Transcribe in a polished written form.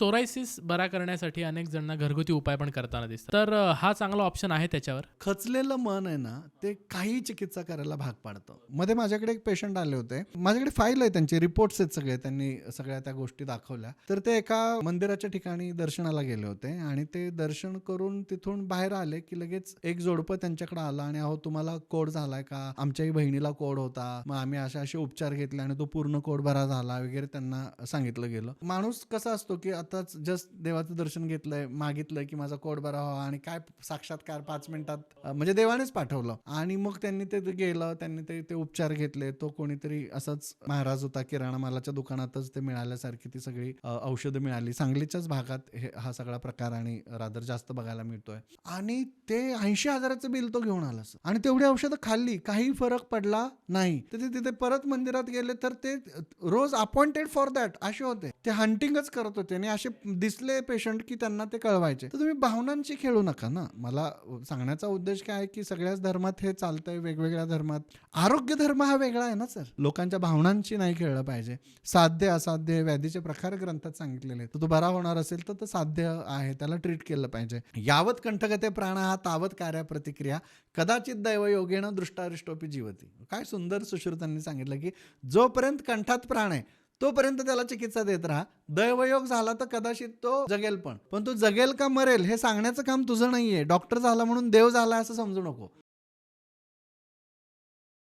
Psoriasis बरा करण्यासाठी अनेक जणांना घरगुती उपाय पण करताना दिसतात. तर हा चांगला ऑप्शन आहे त्याच्यावर. खचलेलं मन आहे ना, ते काही चिकित्सा करायला भाग पाडतं. मध्ये माझ्याकडे एक पेशंट आले होते. माझ्याकडे फाईल आहे, त्यांचे रिपोर्ट्स आहेत सगळे. त्यांनी सगळ्या त्या गोष्टी दाखवल्या. तर ते एका मंदिराच्या ठिकाणी दर्शनाला गेले होते आणि ते दर्शन करून तिथून बाहेर आले की लगेच एक जोडपं त्यांच्याकडे आलं आणि अहो तुम्हाला कोड झालाय का? आमच्याही बहिणीला कोड होता, मग आम्ही असे उपचार घेतले आणि तो पूर्ण कोड बरा झाला वगैरे त्यांना सांगितलं गेलं. माणूस कसा असतो की आताच जस्ट देवाचं दर्शन घेतलंय, मागितलंय की माझा कोड बरा व्हावा आणि काय साक्षात्कार 5 मिनिटात म्हणजे देवानेच पाठवलं आणि मग त्यांनी ते गेलं, त्यांनी ते उपचार घेतले. तो कोणीतरी असाच महाराज होता, किराणा मालाच्या दुकानातच ते मिळाल्यासारखी ती सगळी औषधं मिळाली. सांगलीच्याच भागात हा सगळा प्रकार आणि रादर जास्त बघायला मिळतोय आणि ते 80,000चं बिल तो घेऊन आला आणि तेवढी औषधं खाल्ली, काही फरक पडला नाही. तर ते तिथे परत मंदिरात गेले तर ते रोज अपॉइंटेड फॉर दॅट असे होते. ते हंटिंगच करत होते आणि असे दिसले पेशंट की त्यांना ते कळवायचे. तर तुम्ही भावनांशी खेळू नका ना. मला सांगण्याचा उद्देश काय आहे की सगळ्याच धर्मात हे चालतंय, वेगवेगळ्या धर्मात. आरोग्य धर्म हा वेगळा आहे ना सर. लोकांच्या भावनांशी नाही खेळलं पाहिजे. साध्य असाध्य व्याधीचे प्रकार ग्रंथात सांगितलेले. तर तो बरा होणार असेल तर साध्य आहे, त्याला ट्रीट केलं पाहिजे. यावत कंठगते प्राण हा तावत कार्या प्रतिक्रिया कदाचित दैवयोगेन दृष्टारिष्टोपी जीवती. काय सुंदर सुश्रुतांनी सांगितलं की जोपर्यंत कंठात प्राण आहे तोपर्यंत त्याला चिकित्सा देत राहा. दैवयोग झाला तर कदाचित तो जगेल पण तो जगेल का मरेल हे सांगण्याचं काम तुझं नाहीये. डॉक्टर झाला म्हणून देव झाला असं समजू नको.